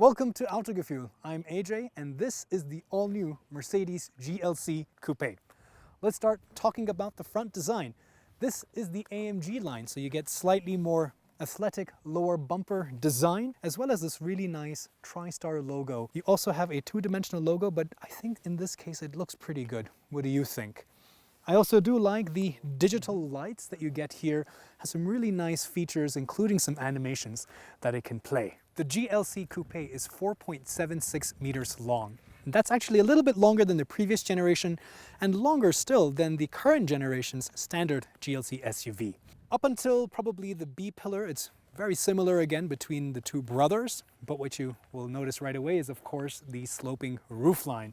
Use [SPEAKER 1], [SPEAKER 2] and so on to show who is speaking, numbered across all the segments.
[SPEAKER 1] Welcome to Autogefuehl. I'm AJ and this is the all-new Mercedes GLC Coupé. Let's start talking about the front design. This is the AMG line, so you get slightly more athletic lower bumper design, as well as this really nice TriStar logo. You also have a two-dimensional logo, but I think in this case it looks pretty good. What do you think? I also do like the digital lights that you get here. Has some really nice features, including some animations that it can play. The GLC Coupé is 4.76 meters long. And that's actually a little bit longer than the previous generation and longer still than the current generation's standard GLC SUV. Up until probably the B pillar, it's very similar again between the two brothers, but what you will notice right away is of course the sloping roofline.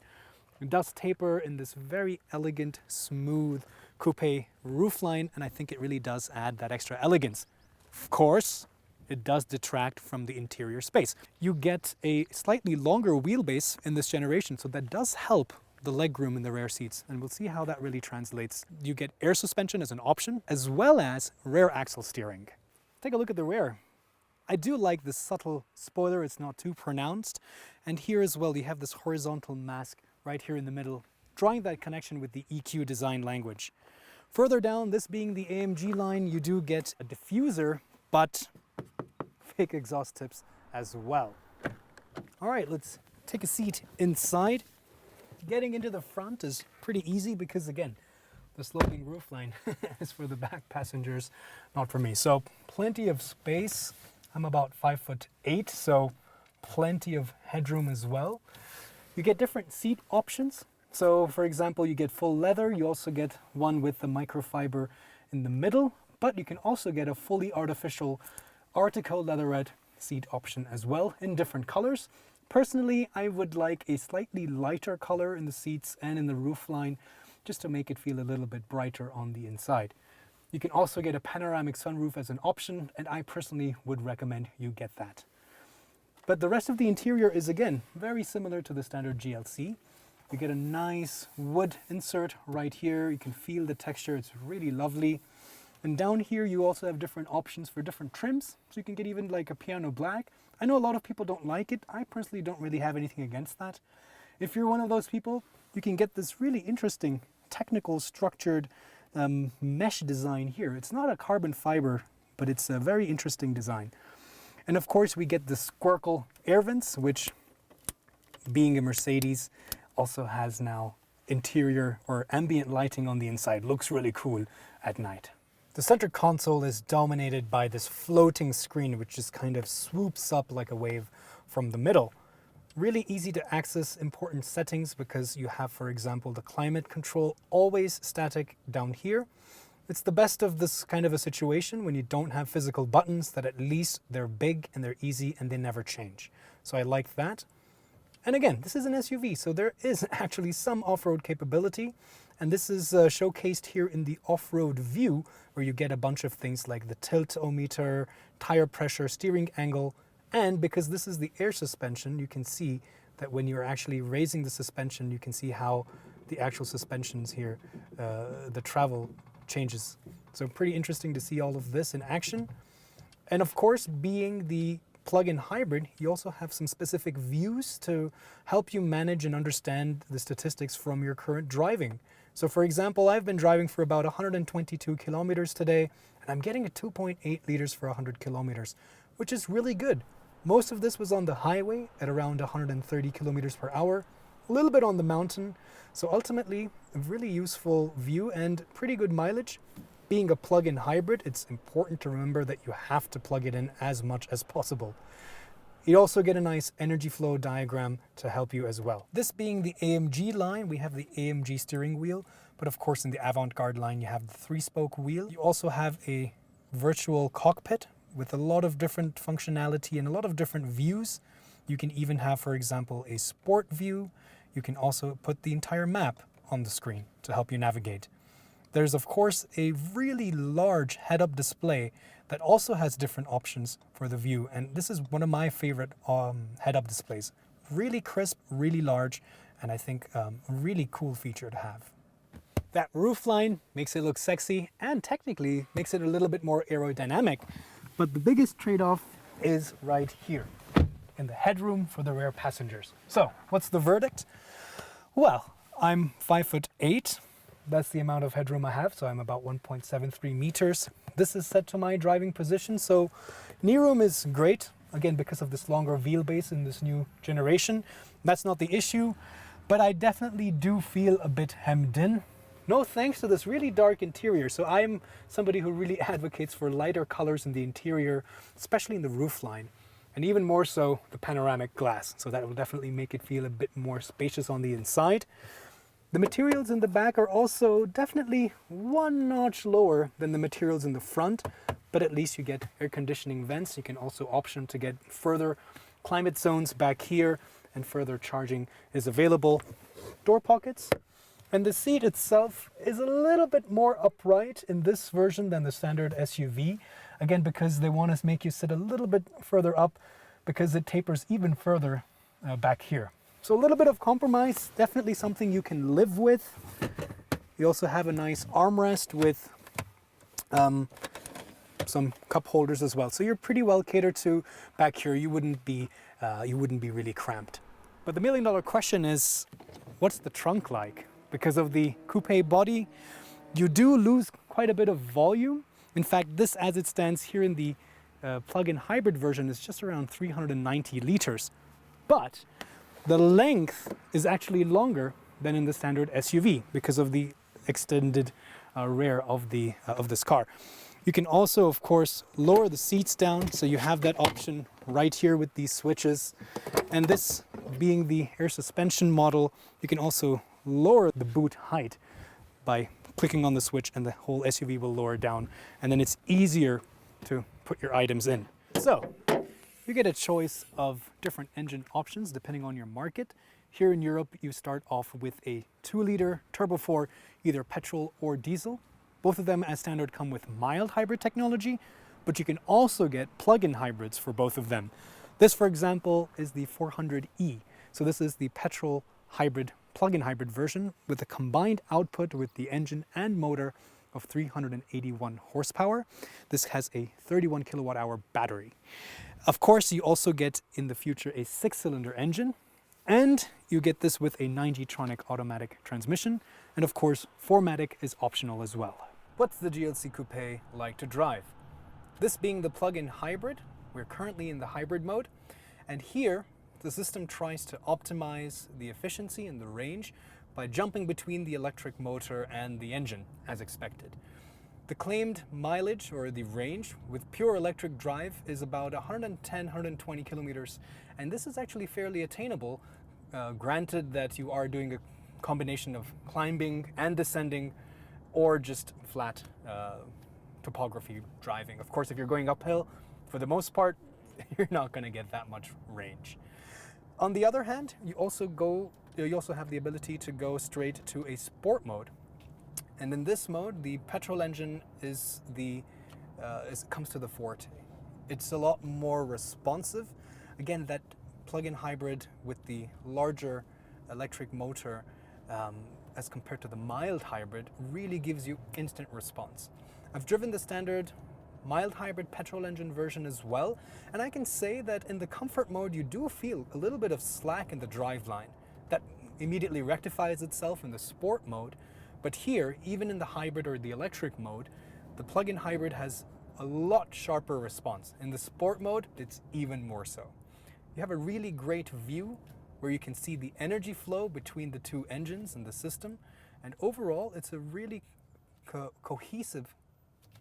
[SPEAKER 1] It does taper in this very elegant, smooth coupe roofline, and I think it really does add that extra elegance. Of course, it does detract from the interior space. You get a slightly longer wheelbase in this generation, so that does help the legroom in the rear seats, and we'll see how that really translates. You get air suspension as an option, as well as rear axle steering. Take a look at the rear. I do like this subtle spoiler, it's not too pronounced. And here as well, you have this horizontal mask right here in the middle, drawing that connection with the EQ design language. Further down, this being the AMG line, you do get a diffuser, but fake exhaust tips as well. All right, let's take a seat inside. Getting into the front is pretty easy because again, the sloping roofline is for the back passengers, not for me. So plenty of space. I'm about 5'8", so plenty of headroom as well. You get different seat options. So for example, you get full leather. You also get one with the microfiber in the middle, but you can also get a fully artificial Artico leatherette seat option as well in different colors. Personally, I would like a slightly lighter color in the seats and in the roofline, just to make it feel a little bit brighter on the inside. You can also get a panoramic sunroof as an option, and I personally would recommend you get that. But the rest of the interior is again very similar to the standard GLC. You get a nice wood insert right here. You can feel the texture, it's really lovely. And down here you also have different options for different trims. So you can get even like a piano black. I know a lot of people don't like it. I personally don't really have anything against that. If you're one of those people, you can get this really interesting technical structured mesh design here. It's not a carbon fiber, but it's a very interesting design. And of course we get the Squircle air vents, which being a Mercedes also has now interior or ambient lighting on the inside. Looks really cool at night. The center console is dominated by this floating screen, which just kind of swoops up like a wave from the middle. Really easy to access important settings because you have, for example, the climate control always static down here. It's the best of this kind of a situation when you don't have physical buttons, that at least they're big and they're easy and they never change. So I like that. And again, this is an SUV, so there is actually some off-road capability. And this is showcased here in the off-road view, where you get a bunch of things like the tilt-o-meter, tire pressure, steering angle. And because this is the air suspension, you can see that when you're actually raising the suspension, you can see how the actual suspensions here, the travel changes. So pretty interesting to see all of this in action. And of course, being the plug-in hybrid, you also have some specific views to help you manage and understand the statistics from your current driving. So for example, I've been driving for about 122 kilometers today, and I'm getting a 2.8 liters for 100 kilometers, which is really good. Most of this was on the highway at around 130 kilometers per hour, a little bit on the mountain. So ultimately, a really useful view and pretty good mileage. Being a plug-in hybrid, it's important to remember that you have to plug it in as much as possible. You also get a nice energy flow diagram to help you as well. This being the AMG line, we have the AMG steering wheel, but of course in the Avant-Garde line you have the 3-spoke wheel. You also have a virtual cockpit with a lot of different functionality and a lot of different views. You can even have, for example, a sport view. You can also put the entire map on the screen to help you navigate. There's of course a really large head-up display that also has different options for the view, and this is one of my favorite head-up displays. Really crisp, really large, and I think a really cool feature to have. That roofline makes it look sexy and technically makes it a little bit more aerodynamic, but the biggest trade-off is right here. in the headroom for the rear passengers. So, what's the verdict? Well, I'm 5'8". That's the amount of headroom I have, so I'm about 1.73 meters. This is set to my driving position, so knee room is great, again, because of this longer wheelbase in this new generation. That's not the issue, but I definitely do feel a bit hemmed in. No thanks to this really dark interior. So I'm somebody who really advocates for lighter colors in the interior, especially in the roofline, and even more so the panoramic glass. So that will definitely make it feel a bit more spacious on the inside. The materials in the back are also definitely one notch lower than the materials in the front, but at least you get air conditioning vents. You can also option to get further climate zones back here, and further charging is available. Door pockets, and the seat itself is a little bit more upright in this version than the standard SUV. Again, because they want to make you sit a little bit further up, because it tapers even further back here. So a little bit of compromise, definitely something you can live with. You also have a nice armrest with some cup holders as well. So you're pretty well catered to back here. You wouldn't be really cramped. But the million-dollar question is, what's the trunk like? Because of the coupe body, you do lose quite a bit of volume. In fact, this as it stands here in the plug-in hybrid version is just around 390 liters. But the length is actually longer than in the standard SUV because of the extended rear of this car. You can also, of course, lower the seats down, so you have that option right here with these switches. And this being the air suspension model, you can also lower the boot height by clicking on the switch, and the whole SUV will lower down, and then it's easier to put your items in. So you get a choice of different engine options depending on your market. Here in Europe, you start off with a 2-liter turbo 4, either petrol or diesel. Both of them as standard come with mild hybrid technology, but you can also get plug-in hybrids for both of them. This, for example, is the 400e. So this is the petrol hybrid, plug-in hybrid version with a combined output with the engine and motor of 381 horsepower. This has a 31 kilowatt hour battery. Of course, you also get in the future a 6-cylinder engine, and you get this with a 9G-tronic automatic transmission. And of course, 4MATIC is optional as well. What's the GLC Coupé like to drive? This being the plug-in hybrid, we're currently in the hybrid mode. And here, the system tries to optimize the efficiency and the range by jumping between the electric motor and the engine, as expected. The claimed mileage, or the range, with pure electric drive is about 110-120 kilometers. And this is actually fairly attainable, granted that you are doing a combination of climbing and descending, or just flat topography driving. Of course, if you're going uphill, for the most part, you're not going to get that much range. On the other hand, you also have the ability to go straight to a sport mode. And in this mode, the petrol engine comes to the forte. It's a lot more responsive. Again, that plug-in hybrid with the larger electric motor as compared to the mild hybrid really gives you instant response. I've driven the standard mild hybrid petrol engine version as well, and I can say that in the comfort mode you do feel a little bit of slack in the driveline. That immediately rectifies itself in the sport mode, but here, even in the hybrid or the electric mode, the plug-in hybrid has a lot sharper response. In the sport mode, it's even more so. You have a really great view where you can see the energy flow between the two engines in the system, and overall it's a really cohesive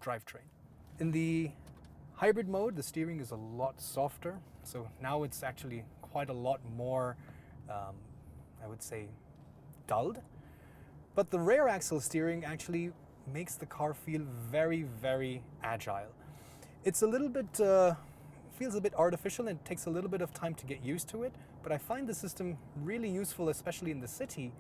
[SPEAKER 1] drivetrain. In the hybrid mode, the steering is a lot softer, so now it's actually quite a lot more, I would say, dulled. But the rear axle steering actually makes the car feel very, very agile. It's a little bit, feels a bit artificial, and it takes a little bit of time to get used to it, but I find the system really useful, especially in the city.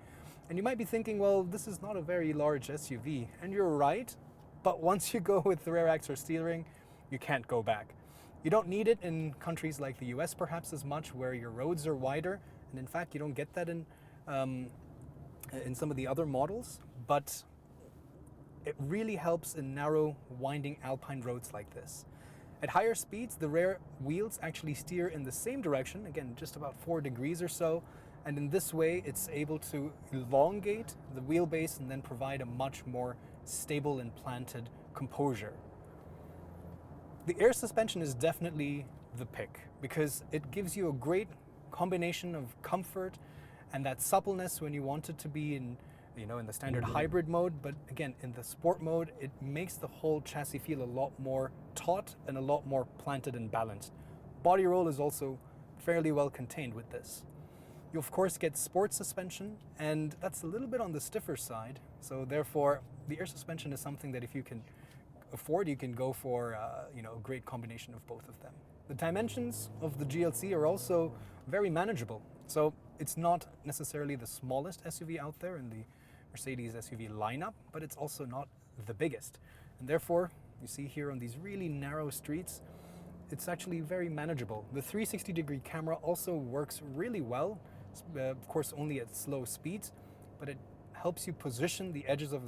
[SPEAKER 1] And you might be thinking, well, this is not a very large SUV, and you're right, but once you go with the rear axle steering, you can't go back. You don't need it in countries like the US perhaps as much, where your roads are wider, and in fact you don't get that in some of the other models, but it really helps in narrow, winding alpine roads like this. At higher speeds, the rear wheels actually steer in the same direction, again, just about 4 degrees or so. And in this way, it's able to elongate the wheelbase and then provide a much more stable and planted composure. The air suspension is definitely the pick because it gives you a great combination of comfort and that suppleness when you want it to be in the standard hybrid mode, but again, in the sport mode, it makes the whole chassis feel a lot more taut and a lot more planted and balanced. Body roll is also fairly well contained with this. You of course get sport suspension, and that's a little bit on the stiffer side, so therefore the air suspension is something that if you can afford, you can go for a great combination of both of them. The dimensions of the GLC are also very manageable, so it's not necessarily the smallest SUV out there in the Mercedes SUV lineup, but it's also not the biggest. And therefore, you see here on these really narrow streets, it's actually very manageable. The 360-degree camera also works really well, of course only at slow speeds, but it helps you position the edges of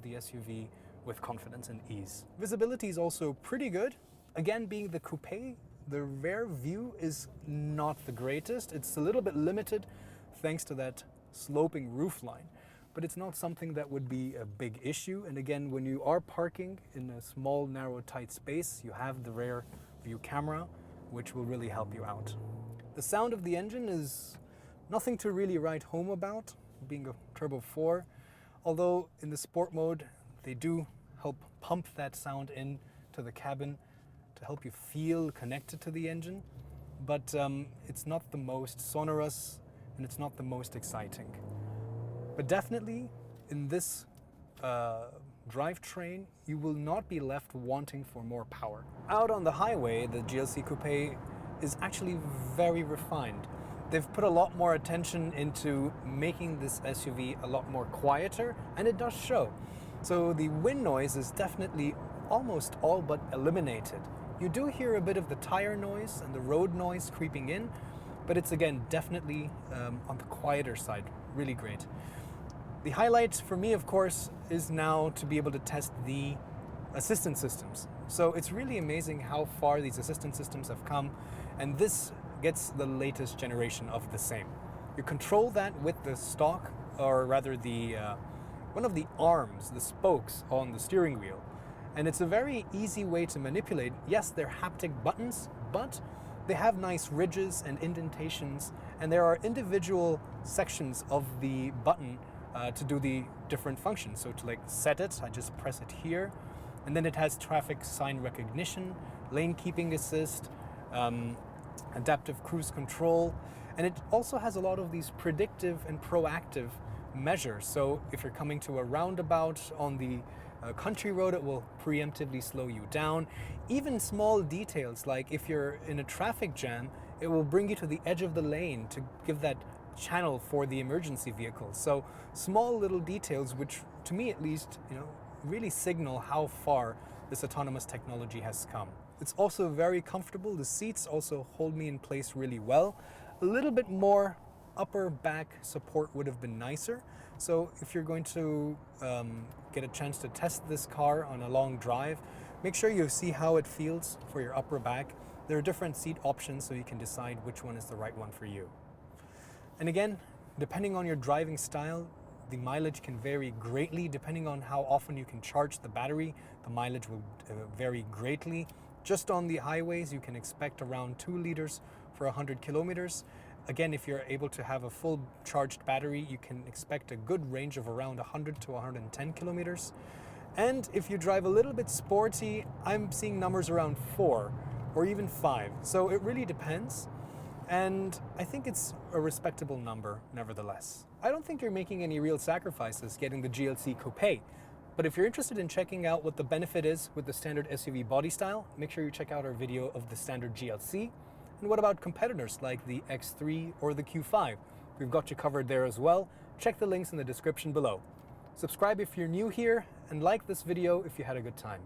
[SPEAKER 1] the SUV with confidence and ease. Visibility is also pretty good. Again, being the coupe, the rear view is not the greatest. It's a little bit limited thanks to that sloping roofline, but it's not something that would be a big issue. And again, when you are parking in a small, narrow, tight space, you have the rear view camera, which will really help you out. The sound of the engine is nothing to really write home about, being a Turbo 4, although in the sport mode, they do help pump that sound in to the cabin to help you feel connected to the engine, but it's not the most sonorous and it's not the most exciting. But definitely in this drivetrain, you will not be left wanting for more power. Out on the highway, the GLC Coupé is actually very refined. They've put a lot more attention into making this SUV a lot more quieter, and it does show. So the wind noise is definitely almost all but eliminated. You do hear a bit of the tire noise and the road noise creeping in, but it's again definitely on the quieter side, really great. The highlight for me, of course, is now to be able to test the assistance systems. So it's really amazing how far these assistance systems have come, and this gets the latest generation of the same. You control that with the stock, or rather the one of the arms, the spokes on the steering wheel. And it's a very easy way to manipulate. Yes, they're haptic buttons, but they have nice ridges and indentations, and there are individual sections of the button to do the different functions. So to set it, I just press it here, and then it has traffic sign recognition, lane keeping assist, adaptive cruise control, and it also has a lot of these predictive and proactive measures. So if you're coming to a roundabout on the country road, it will preemptively slow you down. Even small details, like if you're in a traffic jam, it will bring you to the edge of the lane to give that channel for the emergency vehicle. So small little details, which to me at least, really signal how far this autonomous technology has come. It's also very comfortable. The seats also hold me in place really well. A little bit more upper back support would have been nicer. So if you're going to get a chance to test this car on a long drive, make sure you see how it feels for your upper back. There are different seat options so you can decide which one is the right one for you. And again, depending on your driving style, the mileage can vary greatly. Depending on how often you can charge the battery, the mileage will vary greatly. Just on the highways, you can expect around 2 liters for 100 kilometers. Again, if you're able to have a full charged battery, you can expect a good range of around 100 to 110 kilometers. And if you drive a little bit sporty, I'm seeing numbers around 4 or even 5. So it really depends. And I think it's a respectable number nevertheless. I don't think you're making any real sacrifices getting the GLC Coupé. But if you're interested in checking out what the benefit is with the standard SUV body style, make sure you check out our video of the standard GLC. And what about competitors like the X3 or the Q5? We've got you covered there as well. Check the links in the description below. Subscribe if you're new here, and like this video if you had a good time.